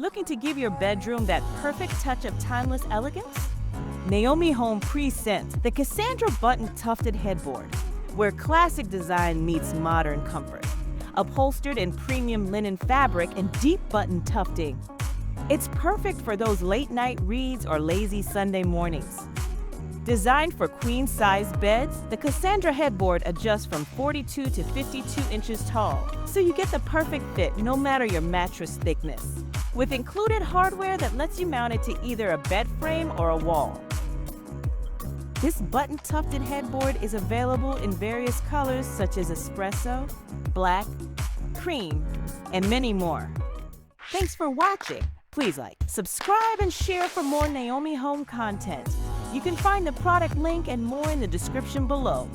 Looking to give your bedroom that perfect touch of timeless elegance? Naomi Home presents the Cassandra Button Tufted Headboard, where classic design meets modern comfort. Upholstered in premium linen fabric and deep button tufting. It's perfect for those late-night reads or lazy Sunday mornings. Designed for queen-size beds, the Cassandra headboard adjusts from 42 to 52 inches tall, so you get the perfect fit no matter your mattress thickness. With included hardware that lets you mount it to either a bed frame or a wall. This button tufted headboard is available in various colors such as espresso, black, cream, and many more. Thanks for watching. Please like, subscribe, and share for more Naomi Home content. You can find the product link and more in the description below.